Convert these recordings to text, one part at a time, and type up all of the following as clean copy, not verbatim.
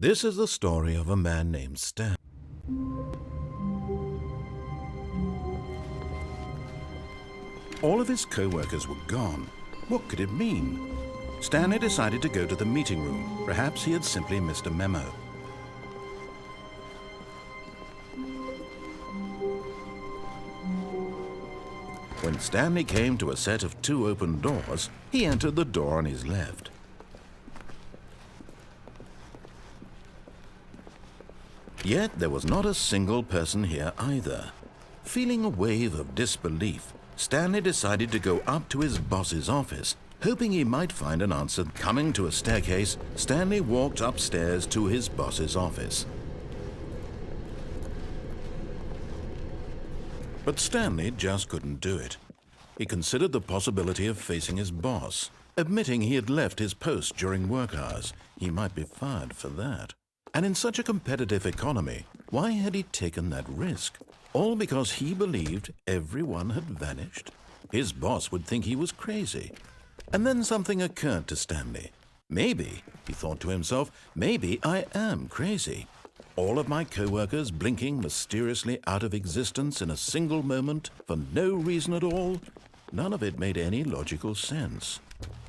This is the story of a man named Stan. All of his co-workers were gone. What could it mean? Stanley decided to go to the meeting room. Perhaps he had simply missed a memo. When Stanley came to a set of 2 open doors, he entered the door on his left. Yet there was not a single person here either. Feeling a wave of disbelief, Stanley decided to go up to his boss's office, hoping he might find an answer. Coming to a staircase, Stanley walked upstairs to his boss's office. But Stanley just couldn't do it. He considered the possibility of facing his boss. Admitting he had left his post during work hours, he might be fired for that. And in such a competitive economy, why had he taken that risk? All because he believed everyone had vanished? His boss would think he was crazy. And then something occurred to Stanley. Maybe, he thought to himself, maybe I am crazy. All of my co-workers blinking mysteriously out of existence in a single moment for no reason at all? None of it made any logical sense.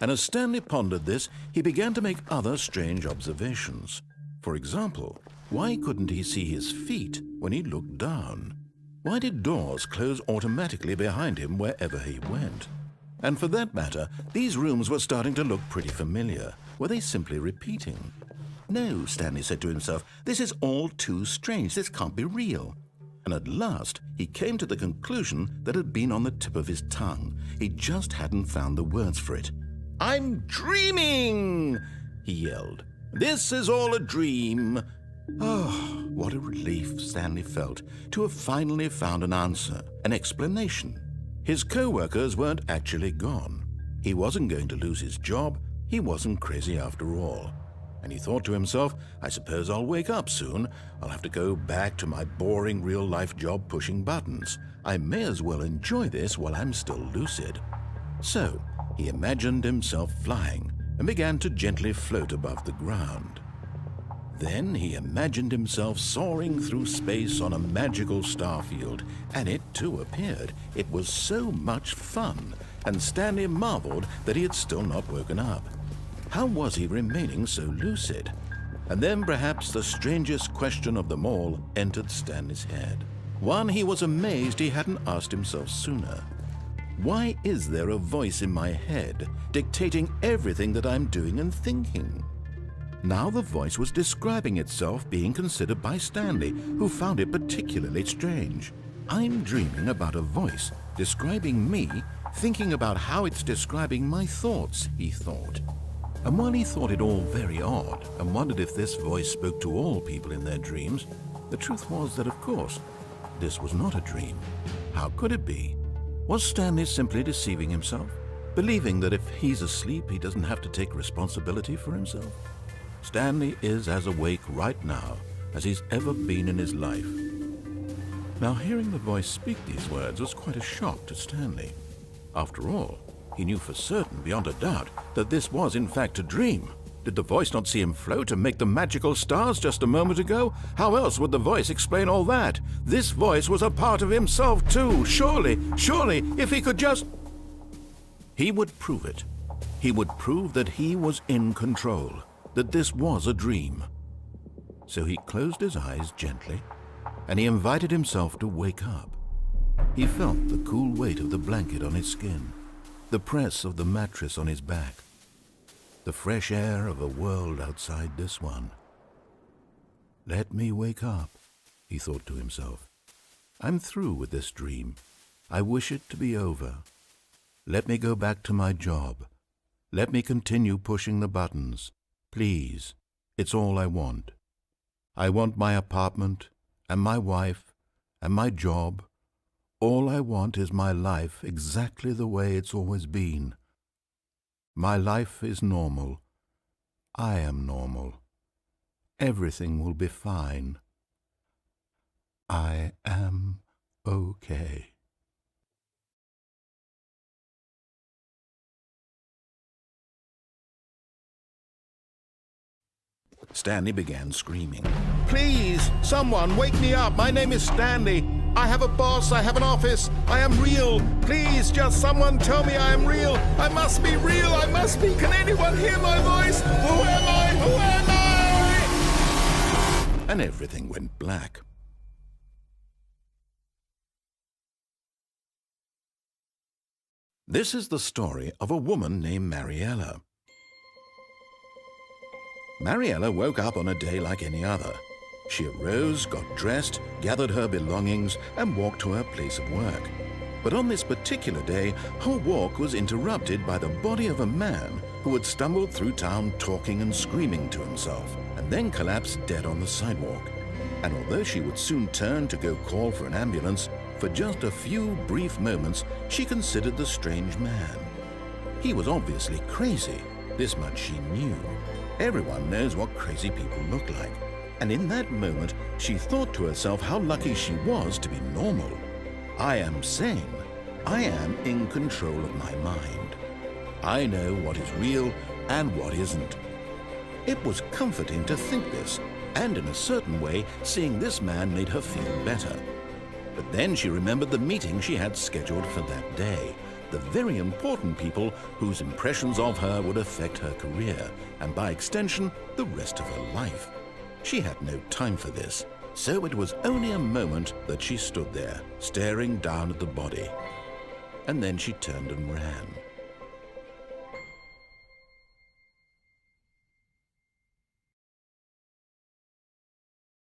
And as Stanley pondered this, he began to make other strange observations. For example, why couldn't he see his feet when he looked down? Why did doors close automatically behind him wherever he went? And for that matter, these rooms were starting to look pretty familiar. Were they simply repeating? No, Stanley said to himself, this is all too strange. This can't be real. And at last, he came to the conclusion that had been on the tip of his tongue. He just hadn't found the words for it. "I'm dreaming!" he yelled. "This is all a dream." Oh, what a relief Stanley felt to have finally found an answer, an explanation. His co-workers weren't actually gone. He wasn't going to lose his job. He wasn't crazy after all. And he thought to himself, I suppose I'll wake up soon. I'll have to go back to my boring real-life job pushing buttons. I may as well enjoy this while I'm still lucid. So he imagined himself flying and began to gently float above the ground. Then he imagined himself soaring through space on a magical starfield, and it too appeared. It was so much fun, and Stanley marveled that he had still not woken up. How was he remaining so lucid? And then perhaps the strangest question of them all entered Stanley's head. One he was amazed he hadn't asked himself sooner. Why is there a voice in my head dictating everything that I'm doing and thinking? Now the voice was describing itself being considered by Stanley, who found it particularly strange. I'm dreaming about a voice describing me, thinking about how it's describing my thoughts, he thought. And while he thought it all very odd and wondered if this voice spoke to all people in their dreams, the truth was that, of course, this was not a dream. How could it be? Was Stanley simply deceiving himself, believing that if he's asleep, he doesn't have to take responsibility for himself? Stanley is as awake right now as he's ever been in his life. Now, hearing the voice speak these words was quite a shock to Stanley. After all, he knew for certain, beyond a doubt, that this was in fact a dream. Did the voice not see him float and make the magical stars just a moment ago? How else would the voice explain all that? This voice was a part of himself too. Surely, if he could just... He would prove it. He would prove that he was in control, that this was a dream. So he closed his eyes gently, and he invited himself to wake up. He felt the cool weight of the blanket on his skin, the press of the mattress on his back, the fresh air of a world outside this one. Let me wake up, he thought to himself. I'm through with this dream. I wish it to be over. Let me go back to my job. Let me continue pushing the buttons. Please, it's all I want. I want my apartment and my wife and my job. All I want is my life exactly the way it's always been. My life is normal. I am normal. Everything will be fine. I am okay. Stanley began screaming. "Please, someone, wake me up. My name is Stanley. I have a boss. I have an office. I am real. Please, just someone tell me I am real. I must be real. I must be. Can anyone hear my voice? Who am I? Who am I?" And everything went black. This is the story of a woman named Mariella. Mariella woke up on a day like any other. She arose, got dressed, gathered her belongings, and walked to her place of work. But on this particular day, her walk was interrupted by the body of a man who had stumbled through town talking and screaming to himself, and then collapsed dead on the sidewalk. And although she would soon turn to go call for an ambulance, for just a few brief moments she considered the strange man. He was obviously crazy. This much she knew. Everyone knows what crazy people look like. And in that moment, she thought to herself how lucky she was to be normal. I am sane. I am in control of my mind. I know what is real and what isn't. It was comforting to think this, and in a certain way, seeing this man made her feel better. But then she remembered the meeting she had scheduled for that day. The very important people whose impressions of her would affect her career, and by extension, the rest of her life. She had no time for this, so it was only a moment that she stood there, staring down at the body. And then she turned and ran.